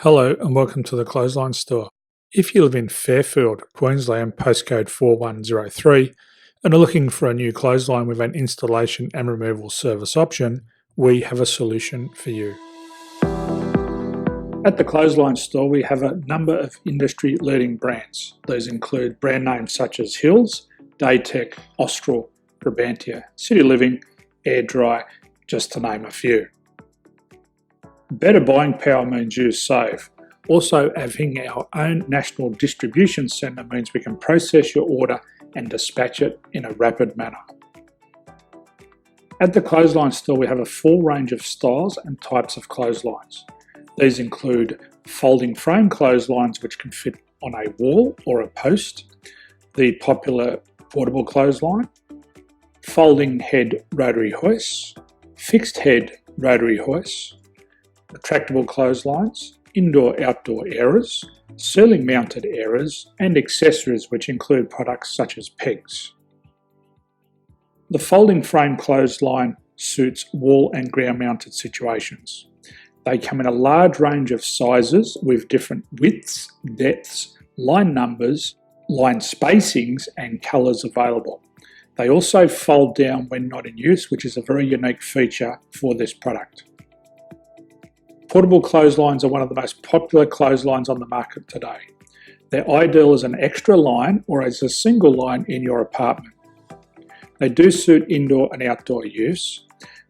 Hello and welcome to the Clothesline Store. If you live in Fairfield, Queensland, postcode 4103, and are looking for a new clothesline with an installation and removal service option, we have a solution for you. At the Clothesline Store, we have a number of industry-leading brands. These include brand names such as Hills, Daytech, Austral, Brabantia, City Living, Air Dry, just to name a few. Better buying power means you save. Also, having our own national distribution centre means we can process your order and dispatch it in a rapid manner. At the Clothesline Store, we have a full range of styles and types of clotheslines. These include folding frame clotheslines which can fit on a wall or a post, the popular portable clothesline, folding head rotary hoists, fixed head rotary hoists, retractable clotheslines, indoor-outdoor airers, ceiling-mounted airers, and accessories which include products such as pegs. The folding frame clothesline suits wall and ground-mounted situations. They come in a large range of sizes with different widths, depths, line numbers, line spacings, and colours available. They also fold down when not in use, which is a very unique feature for this product. Portable clotheslines are one of the most popular clotheslines on the market today. They're ideal as an extra line or as a single line in your apartment. They do suit indoor and outdoor use.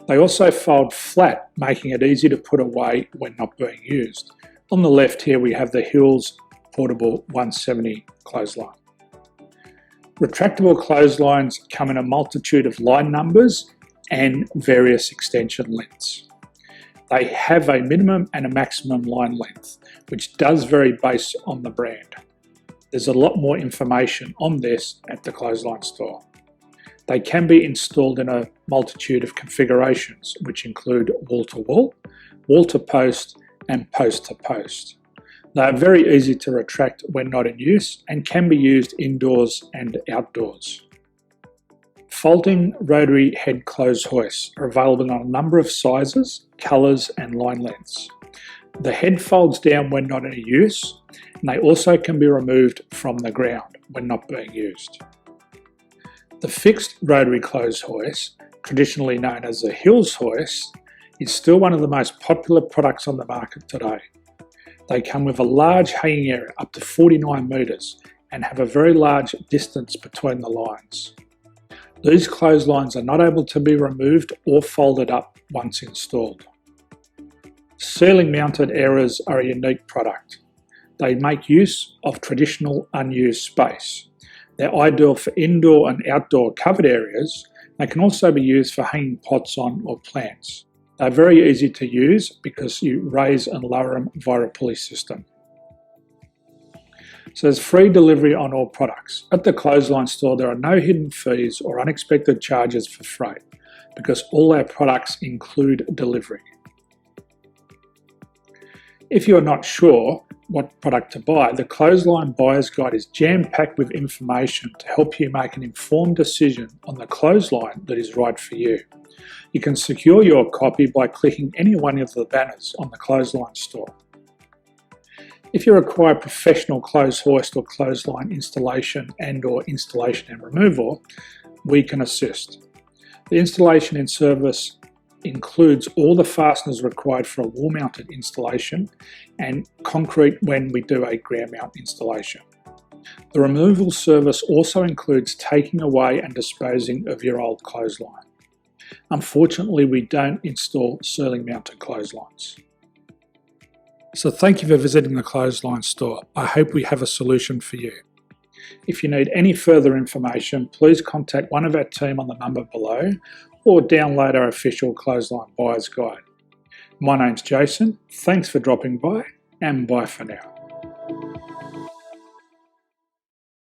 They also fold flat, making it easy to put away when not being used. On the left here we have the Hills Portable 170 clothesline. Retractable clotheslines come in a multitude of line numbers and various extension lengths. They have a minimum and a maximum line length, which does vary based on the brand. There's a lot more information on this at the Clothesline Store. They can be installed in a multitude of configurations, which include wall-to-wall, wall-to-post, and post-to-post. They are very easy to retract when not in use and can be used indoors and outdoors. Folding rotary head clothes hoists are available in a number of sizes, colours and line lengths. The head folds down when not in use, and they also can be removed from the ground when not being used. The fixed rotary clothes hoist, traditionally known as the Hills hoist, is still one of the most popular products on the market today. They come with a large hanging area up to 49 metres and have a very large distance between the lines. These clotheslines are not able to be removed or folded up once installed. Ceiling mounted airers are a unique product. They make use of traditional unused space. They're ideal for indoor and outdoor covered areas. They can also be used for hanging pots on or plants. They're very easy to use because you raise and lower them via a pulley system. So there's free delivery on all products. At the Clothesline Store, there are no hidden fees or unexpected charges for freight because all our products include delivery. If you are not sure what product to buy, the Clothesline Buyer's Guide is jam-packed with information to help you make an informed decision on the clothesline that is right for you. You can secure your copy by clicking any one of the banners on the Clothesline Store. If you require professional clothes hoist or clothesline installation and/or installation and removal, we can assist. The installation and service includes all the fasteners required for a wall-mounted installation and concrete when we do a ground mount installation. The removal service also includes taking away and disposing of your old clothesline. Unfortunately, we don't install ceiling-mounted clotheslines. So thank you for visiting the Clothesline Store. I hope we have a solution for you. If you need any further information, please contact one of our team on the number below or download our official Clothesline Buyer's Guide. My name's Jason. Thanks for dropping by and bye for now.